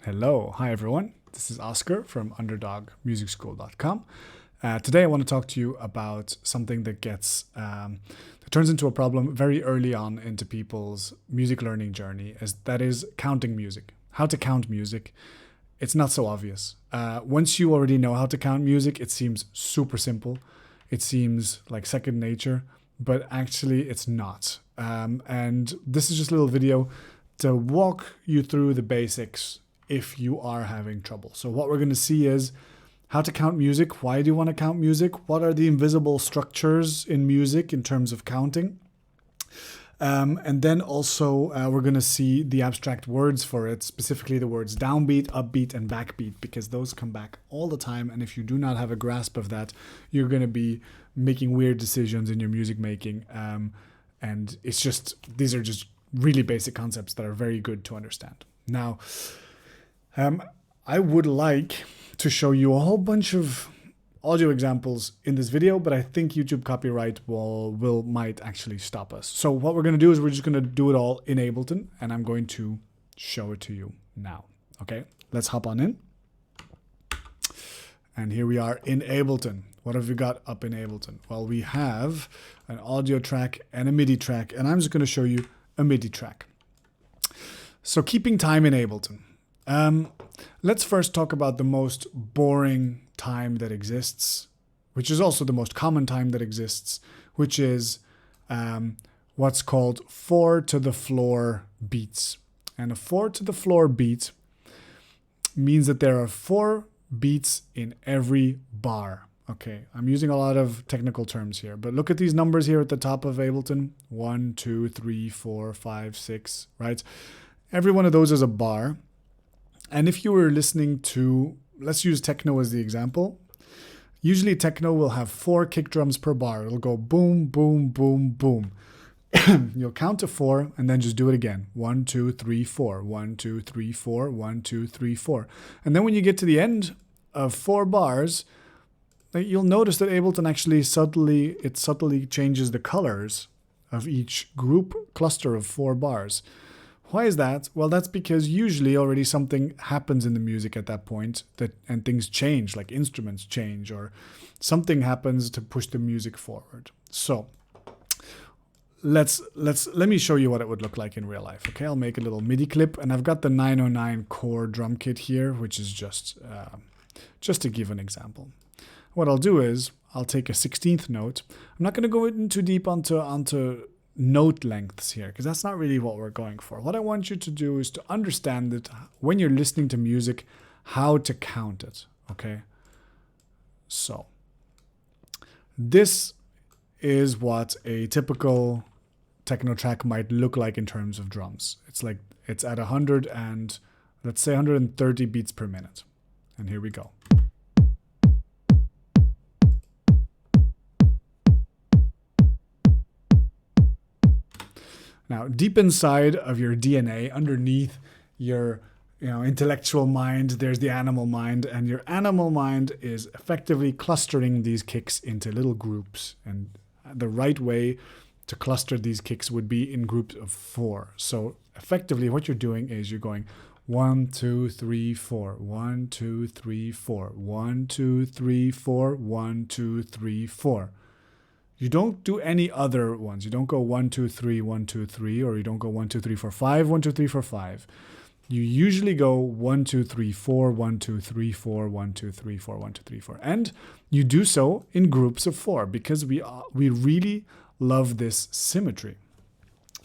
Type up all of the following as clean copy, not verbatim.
Hello, hi everyone. This is Oscar from underdogmusicschool.com. Today I want to talk to you about something that that turns into a problem very early on into people's music learning journey, that is counting music. How to count music. It's not so obvious. Once you already know how to count music, it seems super simple. It seems like second nature, but actually it's not. And this is just a little video to walk you through the basics if you are having trouble. So what we're going to see is how to count music. Why do you want to count music? What are the invisible structures in music in terms of counting? And then also we're going to see the abstract words for it, specifically the words downbeat, upbeat, and backbeat, because those come back all the time. And if you do not have a grasp of that, you're going to be making weird decisions in your music making. And these are just really basic concepts that are very good to understand. Now, I would like to show you a whole bunch of audio examples in this video, but I think YouTube copyright might actually stop us. So what we're going to do is we're just going to do it all in Ableton, and I'm going to show it to you now. Okay, let's hop on in. And here we are in Ableton. What have we got up in Ableton? Well, we have an audio track and a MIDI track, and I'm just going to show you a MIDI track. So keeping time in Ableton. Let's first talk about the most boring time that exists, which is also the most common time that exists, which is what's called 4 to the floor beats. And a 4 to the floor beat means that there are 4 beats in every bar. Okay, I'm using a lot of technical terms here, but look at these numbers here at the top of Ableton. 1, 2, 3, 4, 5, 6, right? Every one of those is a bar. And if you were listening to, let's use techno as the example. Usually techno will have 4 kick drums per bar. It'll go boom, boom, boom, boom. You'll count to 4 and then just do it again. 1, 2, 3, 4. 1, 2, 3, 4. 1, 2, 3, 4. And then when you get to the end of 4 bars, you'll notice that Ableton actually subtly changes the colors of each group cluster of 4 bars. Why is that? Well, that's because usually already something happens in the music at that point and things change, like instruments change or something happens to push the music forward. So let me show you what it would look like in real life. Okay, I'll make a little MIDI clip, and I've got the 909 core drum kit here, which is just to give an example. What I'll do is I'll take a 16th note. I'm not going to go in too deep onto note lengths here, because that's not really what we're going for. What I want you to do is to understand that when you're listening to music, how to count it. Okay, so this is what a typical techno track might look like in terms of drums. It's at 100 and let's say 130 beats per minute. And here we go. Now, deep inside of your DNA, underneath your intellectual mind, there's the animal mind, and your animal mind is effectively clustering these kicks into little groups. And the right way to cluster these kicks would be in groups of 4. So effectively what you're doing is you're going 1, 2, 3, 4, 1, 2, 3, 4, 1, 2, 3, 4, 1, 2, 3, 4. You don't do any other ones. You don't go 1, 2, 3, 1, 2, 3, or you don't go 1, 2, 3, 4, 5, 1, 2, 3, 4, 5. You usually go 1, 2, 3, 4, 1, 2, 3, 4, 1, 2, 3, 4, 1, 2, 3, 4. And you do so in groups of 4 because we really love this symmetry.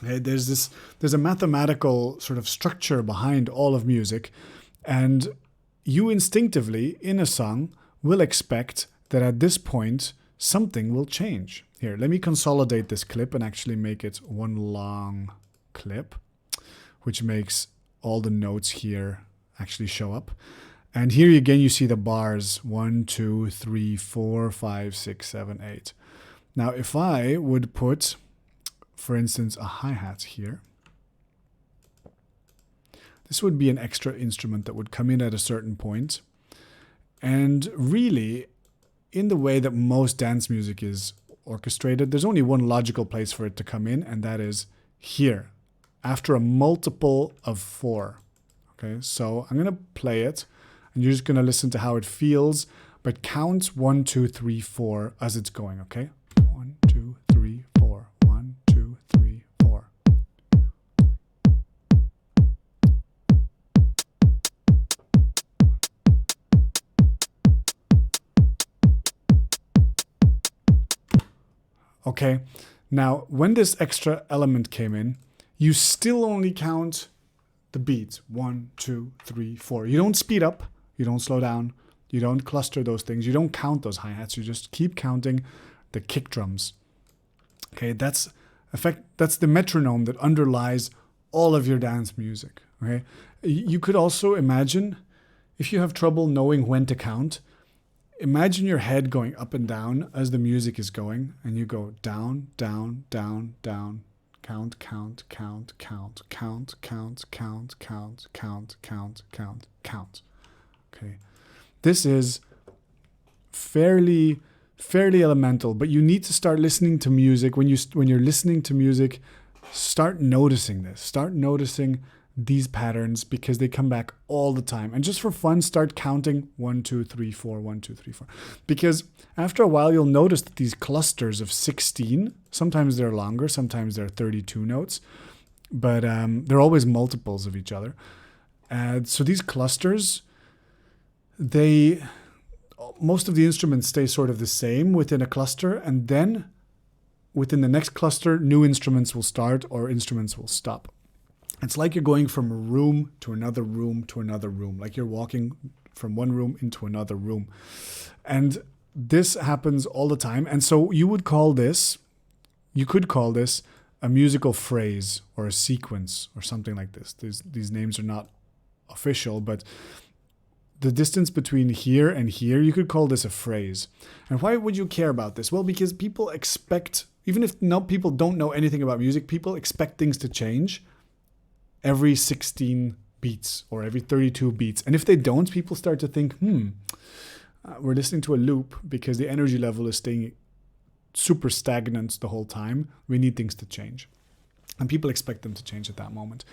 Okay, there's a mathematical sort of structure behind all of music, and you instinctively in a song will expect that at this point something will change. Here, let me consolidate this clip and actually make it one long clip, which makes all the notes here actually show up. And here again, you see the bars 1, 2, 3, 4, 5, 6, 7, 8. Now, if I would put, for instance, a hi-hat here, this would be an extra instrument that would come in at a certain point. And really, in the way that most dance music is orchestrated, there's only one logical place for it to come in, and that is here, after a multiple of 4. Okay, so I'm gonna play it, and you're just gonna listen to how it feels, but count 1, 2, 3, 4 as it's going. Okay, 1, 2, 3, 4. 1, 2, 3, 4. Okay, now when this extra element came in, you still only count the beats. 1, 2, 3, 4. You don't speed up, you don't slow down, you don't cluster those things, you don't count those hi-hats, you just keep counting the kick drums. Okay, that's the metronome that underlies all of your dance music. Okay, you could also imagine, if you have trouble knowing when to count, imagine your head going up and down as the music is going, and you go down, down, down, down, count, count, count, count, count, count, count, count, count, count, count, count. Okay, this is fairly elemental, but you need to start listening to music. When you're listening to music, start noticing this. Start noticing these patterns, because they come back all the time. And just for fun, start counting 1, 2, 3, 4, 1, 2, 3, 4. Because after a while, you'll notice that these clusters of 16, sometimes they're longer, sometimes they're 32 notes, but they're always multiples of each other. So these clusters, most of the instruments stay sort of the same within a cluster, and then within the next cluster, new instruments will start or instruments will stop. It's like you're going from a room to another room to another room, like you're walking from one room into another room. And this happens all the time. And so you could call this a musical phrase or a sequence or something like this. These names are not official, but the distance between here and here, you could call this a phrase. And why would you care about this? Well, because people expect, even if people don't know anything about music, people expect things to change every 16 beats or every 32 beats. And if they don't, people start to think, we're listening to a loop because the energy level is staying super stagnant the whole time. We need things to change. And people expect them to change at that moment.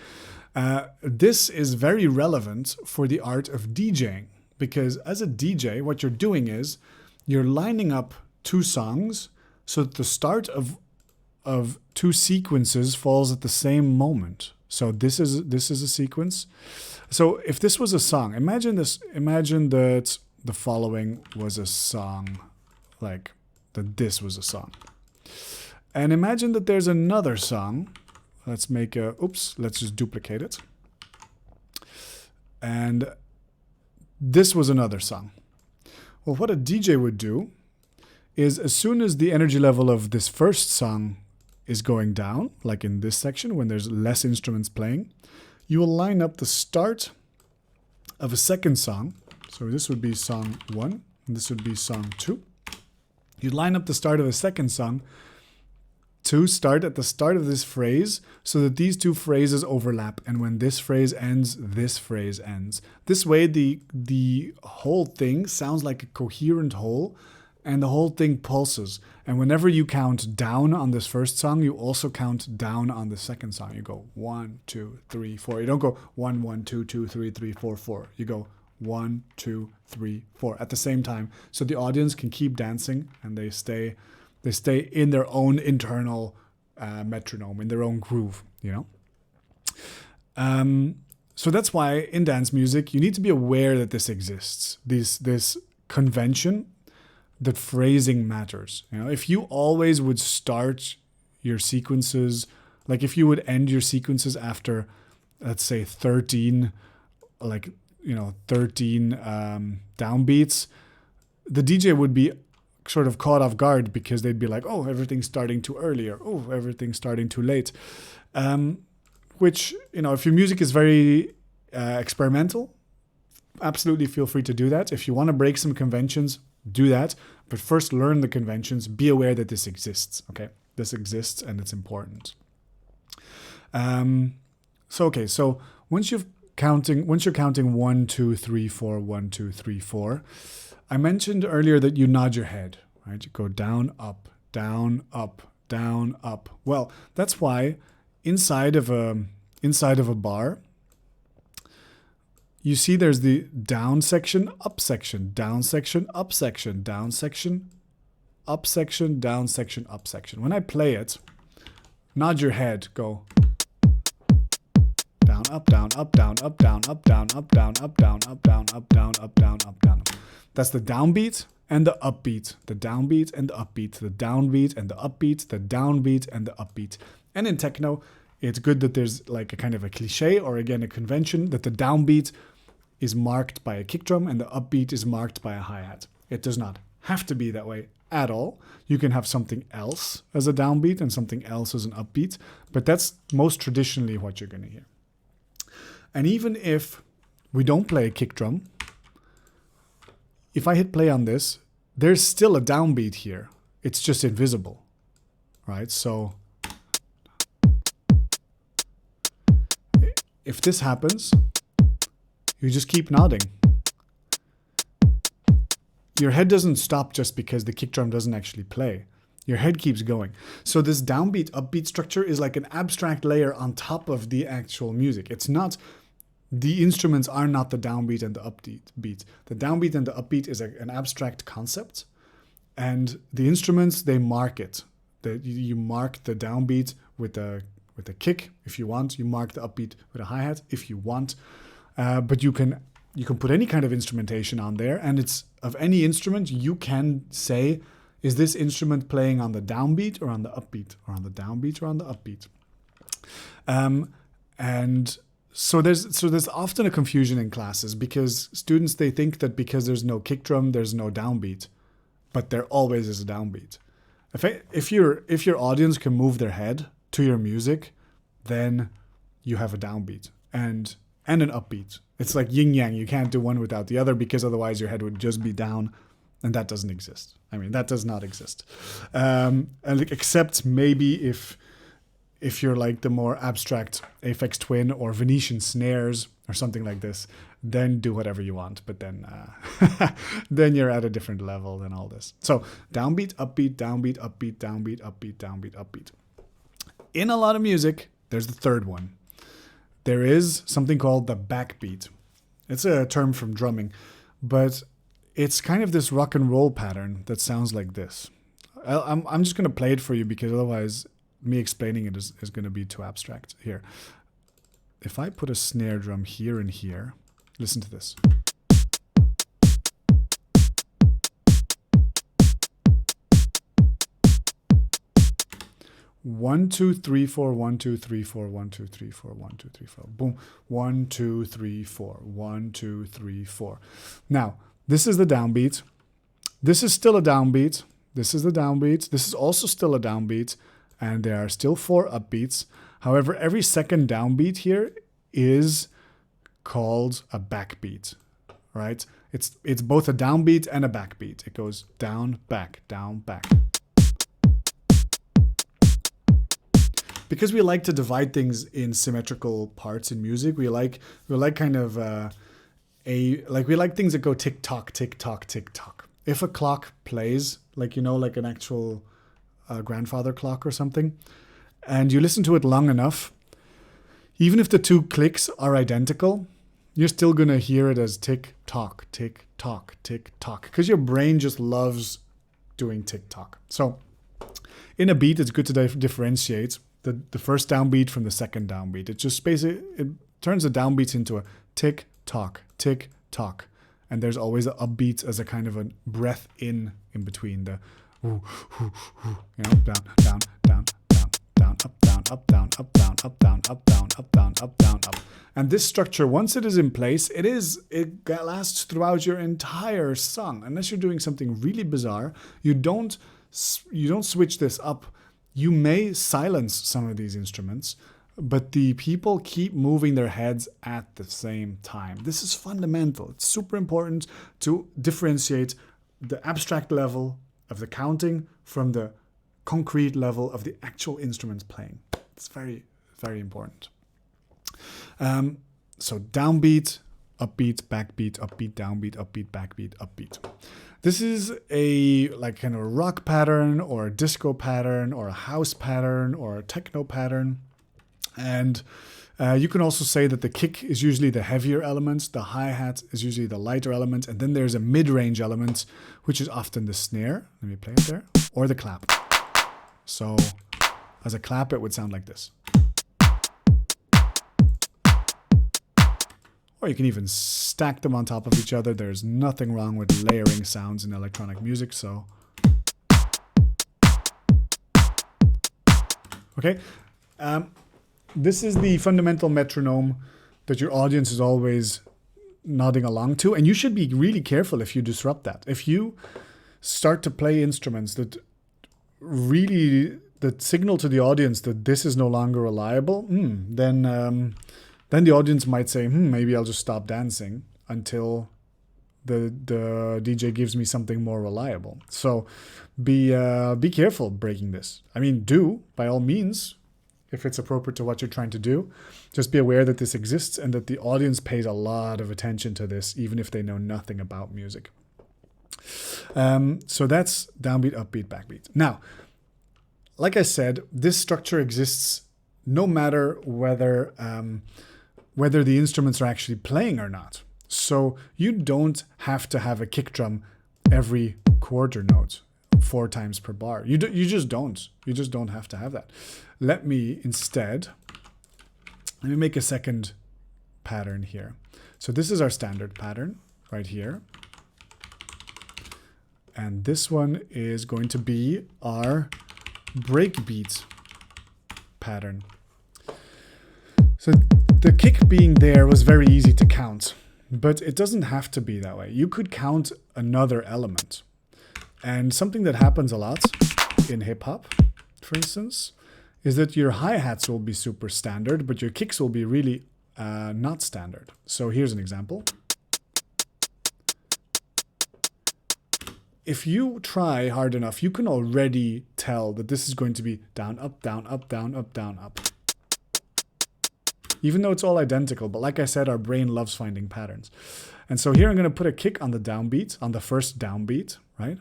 This is very relevant for the art of DJing, because as a DJ, what you're doing is you're lining up two songs so that the start of two sequences falls at the same moment. So this is a sequence. So if this was a song, imagine that the following was a song, like that this was a song. And imagine that there's another song. Let's just duplicate it. And this was another song. Well, what a DJ would do is, as soon as the energy level of this first song is going down, like in this section when there's less instruments playing, you will line up the start of a second song. So this would be song 1, and this would be song 2. You'd line up the start of a second song to start at the start of this phrase, so that these two phrases overlap, and when this phrase ends, this phrase ends. This way the whole thing sounds like a coherent whole, and the whole thing pulses. And whenever you count down on this first song, you also count down on the second song. You go 1, 2, 3, 4. You don't go 1, 1, 2, 2, 3, 3, 4, 4. You go 1, 2, 3, 4 at the same time. So the audience can keep dancing, and they stay in their own internal metronome, in their own groove, So that's why in dance music, you need to be aware that this exists. This convention, that phrasing matters. If you always would start your sequences, like if you would end your sequences after, let's say 13 downbeats, the DJ would be sort of caught off guard, because they'd be like, oh, everything's starting too early, or oh, everything's starting too late. Which, if your music is very experimental, absolutely feel free to do that. If you want to break some conventions, do that. But first learn the conventions. Be aware that this exists. Okay, this exists and it's important. So once you're counting 1, 2, 3, 4, 1, 2, 3, 4, I mentioned earlier that you nod your head, right? You go down, up, down, up, down, up. Well, that's why inside of a bar, you see there's the down section, up section, down section, up section, down section, up section, down section, up section. When I play it, nod your head, go down, up, down, up, down, up, down, up, down, up, down, up, down, up, down, up, down, up, down, up, down. That's the downbeat and the upbeat, the downbeat and the upbeat, the downbeat and the upbeat, the downbeat and the upbeat. And in techno, it's good that there's like a kind of a cliche or again a convention that the downbeat is marked by a kick drum and the upbeat is marked by a hi-hat. It does not have to be that way at all. You can have something else as a downbeat and something else as an upbeat, but that's most traditionally what you're going to hear. And even if we don't play a kick drum, if I hit play on this, there's still a downbeat here. It's just invisible, right? So if this happens, you just keep nodding. Your head doesn't stop just because the kick drum doesn't actually play. Your head keeps going. So this downbeat, upbeat structure is like an abstract layer on top of the actual music. It's not, the instruments are not the downbeat and the upbeat beat. The downbeat and the upbeat is an abstract concept. And the instruments, they mark it. You mark the downbeat with a kick if you want. You mark the upbeat with a hi-hat if you want. But you can put any kind of instrumentation on there, and it's of any instrument you can say, is this instrument playing on the downbeat or on the upbeat, or on the downbeat or on the upbeat? And so there's often a confusion in classes because students, they think that because there's no kick drum, there's no downbeat, but there always is a downbeat. If your audience can move their head to your music, then you have a downbeat and an upbeat. It's like yin yang. You can't do one without the other because otherwise your head would just be down, and that doesn't exist. I mean, that does not exist. And except maybe if you're like the more abstract Aphex Twin or Venetian snares or something like this, then do whatever you want. But then then you're at a different level than all this. So downbeat, upbeat, downbeat, upbeat, downbeat, upbeat, downbeat, upbeat. In a lot of music, there's the third one. There is something called the backbeat. It's a term from drumming, but it's kind of this rock and roll pattern that sounds like this. I'm just going to play it for you because otherwise me explaining it is going to be too abstract here. If I put a snare drum here and here, listen to this. 1, 2, 3, 4, 1, 2, 3, 4, 1, 2, 3, 4, 1, 2, 3, 4. Boom. 1, 2, 3, 4. 1, 2, 3, 4. Now, this is the downbeat. This is still a downbeat. This is the downbeat. This is also still a downbeat. And there are still 4 upbeats. However, every second downbeat here is called a backbeat, right? It's both a downbeat and a backbeat. It goes down, back, down, back. Because we like to divide things in symmetrical parts in music, we like kind of we like things that go tick tock, tick tock, tick tock. If a clock plays, like like an actual grandfather clock or something, and you listen to it long enough, even if the 2 clicks are identical, you're still gonna hear it as tick tock, tick tock, tick tock, because your brain just loves doing tick tock. So in a beat, it's good to differentiate the first downbeat from the second downbeat. It just basically, it turns the downbeats into a tick tock, tick tock. And there's always an upbeat as a kind of a breath in between the ooh, ooh, ooh, down, down, down, down, down, up, down, up, down, up, down, up, down, up, down, up, down, up, down, up. And this structure, once it is in place, it lasts throughout your entire song. Unless you're doing something really bizarre, you don't switch this up. You may silence some of these instruments, but the people keep moving their heads at the same time. This is fundamental. It's super important to differentiate the abstract level of the counting from the concrete level of the actual instruments playing. It's very, very important. So downbeat, upbeat, backbeat, upbeat, downbeat, upbeat, backbeat, upbeat. This is a kind of a rock pattern or a disco pattern or a house pattern or a techno pattern. And You can also say that the kick is usually the heavier element, the hi-hat is usually the lighter element, and then there's a mid-range element, which is often the snare. Let me play it there. Or the clap. So as a clap, it would sound like this. Or you can even stack them on top of each other. There's nothing wrong with layering sounds in electronic music, so. Okay. This is the fundamental metronome that your audience is always nodding along to. And you should be really careful if you disrupt that. If you start to play instruments that really that signal to the audience that this is no longer reliable, then the audience might say, maybe I'll just stop dancing until the DJ gives me something more reliable. So be careful breaking this. I mean, do, by all means, if it's appropriate to what you're trying to do. Just be aware that this exists and that the audience pays a lot of attention to this, even if they know nothing about music. So that's downbeat, upbeat, backbeat. Now, like I said, this structure exists no matter whether the instruments are actually playing or not. So you don't have to have a kick drum every quarter note 4 times per bar. You just don't. You just don't have to have that. Let me make a second pattern here. So this is our standard pattern right here. And this one is going to be our breakbeat pattern. So the kick being there was very easy to count, but it doesn't have to be that way. You could count another element. And something that happens a lot in hip hop, for instance, is that your hi-hats will be super standard, but your kicks will be really not standard. So here's an example. If you try hard enough, you can already tell that this is going to be down, up, down, up, down, up, down, up. Even though it's all identical, but like I said, our brain loves finding patterns. And so here I'm going to put a kick on the downbeat, on the first downbeat, right?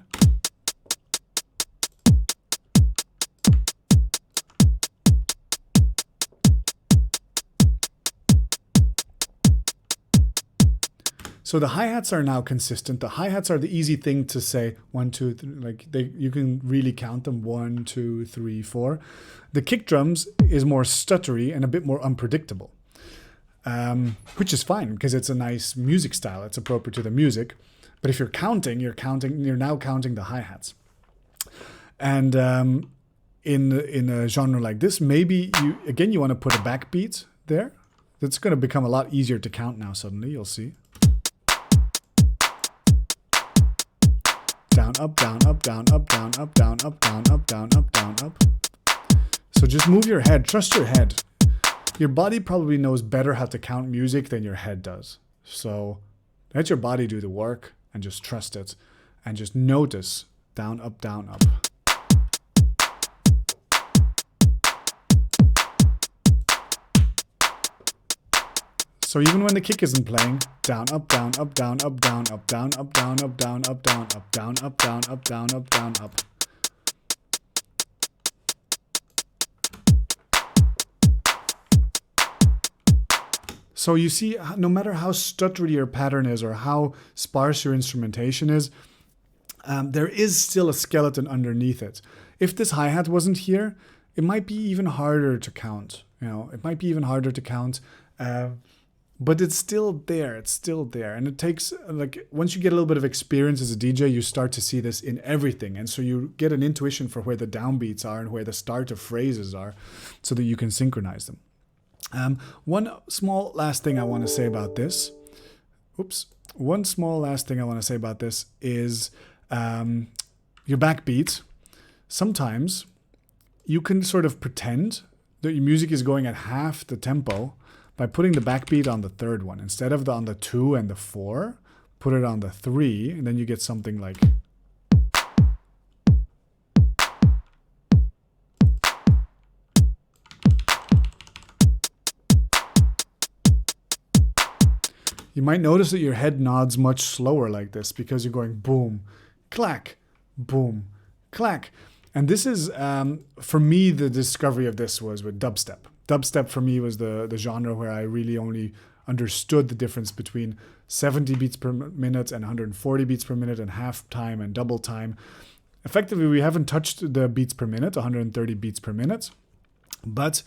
So the hi-hats are now consistent. The hi-hats are the easy thing to say 1, 2, 3, like you can really count them 1, 2, 3, 4. The kick drums is more stuttery and a bit more unpredictable, which is fine because it's a nice music style. It's appropriate to the music. But if you're now counting the hi-hats. And in a genre like this, maybe you want to put a backbeat there. That's going to become a lot easier to count now suddenly, you'll see. Down, up, down, up, down, up, down, up, down, up, down, up, down, up, down, up. So just move your head, trust your head. Your body probably knows better how to count music than your head does. So let your body do the work and just trust it and just notice down, up, down, up. So even when the kick isn't playing, down, up, down, up, down, up, down, up, down, up, down, up, down, up, down, up, down, up, down, up, down, up, down, up. So you see, no matter how stuttery your pattern is or how sparse your instrumentation is, there is still a skeleton underneath it. If this hi-hat wasn't here, it might be even harder to count. It might be even harder to count. But it's still there. It's still there. And it takes, once you get a little bit of experience as a DJ, you start to see this in everything. And so you get an intuition for where the downbeats are and where the start of phrases are so that you can synchronize them. One small last thing I want to say about this. One small last thing I want to say about this is your backbeat. Sometimes you can sort of pretend that your music is going at half the tempo by putting the backbeat on the third one. Instead of on the 2 and the 4, put it on the 3, and then you get something like... You might notice that your head nods much slower like this because you're going boom, clack, boom, clack. And this is, for me, the discovery of this was with dubstep. Dubstep for me was the genre where I really only understood the difference between 70 beats per minute and 140 beats per minute and half time and double time. Effectively, we haven't touched the beats per minute, 130 beats per minute. But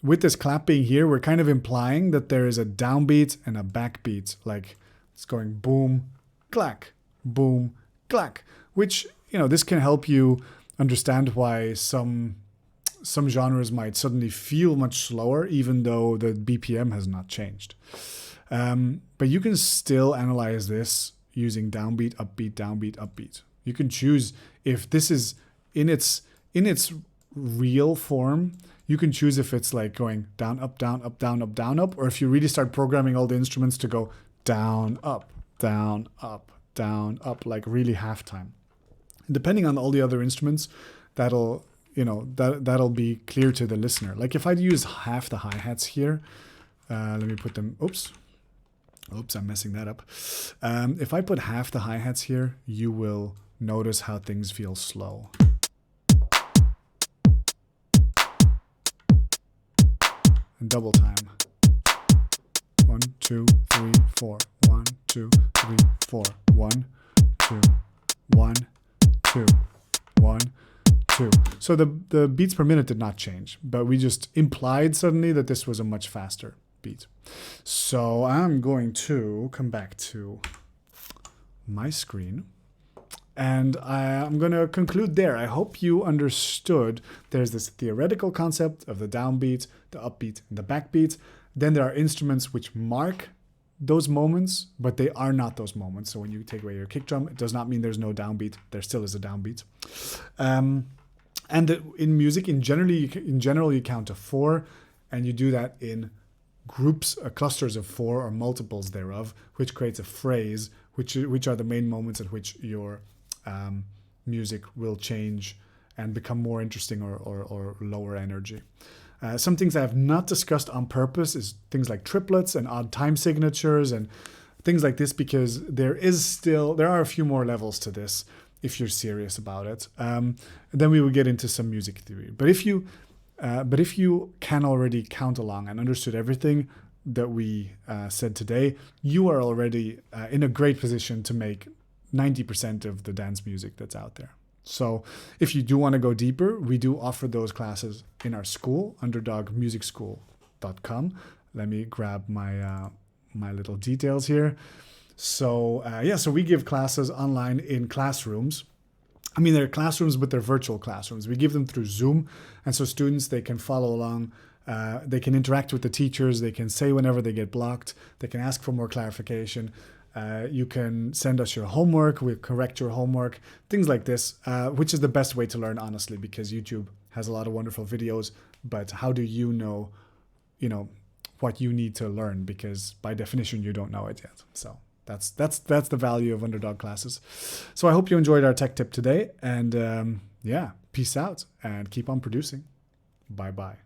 with this clapping here, we're kind of implying that there is a downbeat and a backbeat. Like it's going boom, clack, boom, clack. Which, this can help you understand why some genres might suddenly feel much slower, even though the BPM has not changed. But you can still analyze this using downbeat, upbeat. You can choose if this is in its real form. You can choose if it's like going down, up, down, up, down, up, down, up, or if you really start programming all the instruments to go down, up, down, up, down, up, like really halftime. Depending on all the other instruments, that'll be clear to the listener. Like if I use half the hi-hats here, let me put them, oops, I'm messing that up. If I put half the hi-hats here, you will notice how things feel slow. And double time. 1, 2, 3, 4. 1, 2, 3, 4. 1, 2, 1, 2, 1, 2. So the beats per minute did not change, but we just implied suddenly that this was a much faster beat. So I'm going to come back to my screen, and I'm going to conclude there. I hope you understood there's this theoretical concept of the downbeat, the upbeat, and the backbeat. Then there are instruments which mark those moments, but they are not those moments. So when you take away your kick drum, it does not mean there's no downbeat. There still is a downbeat. And in music, in general, you count to 4, and you do that in groups, clusters of 4 or multiples thereof, which creates a phrase, which are the main moments at which your music will change and become more interesting or lower energy. Some things I have not discussed on purpose is things like triplets and odd time signatures and things like this, because there are a few more levels to this if you're serious about it. Then we will get into some music theory. But if you can already count along and understood everything that we said today, you are already in a great position to make 90% of the dance music that's out there. So if you do want to go deeper, we do offer those classes in our school, underdogmusicschool.com. Let me grab my little details here. So so we give classes online in classrooms. I mean, they're classrooms, but they're virtual classrooms. We give them through Zoom, and so students, they can follow along. They can interact with the teachers. They can say whenever they get blocked. They can ask for more clarification. You can send us your homework. We'll correct your homework. Things like this, which is the best way to learn, honestly, because YouTube has a lot of wonderful videos. But how do you know what you need to learn? Because by definition, you don't know it yet. So that's the value of Underdog classes. So I hope you enjoyed our tech tip today. And peace out and keep on producing. Bye-bye.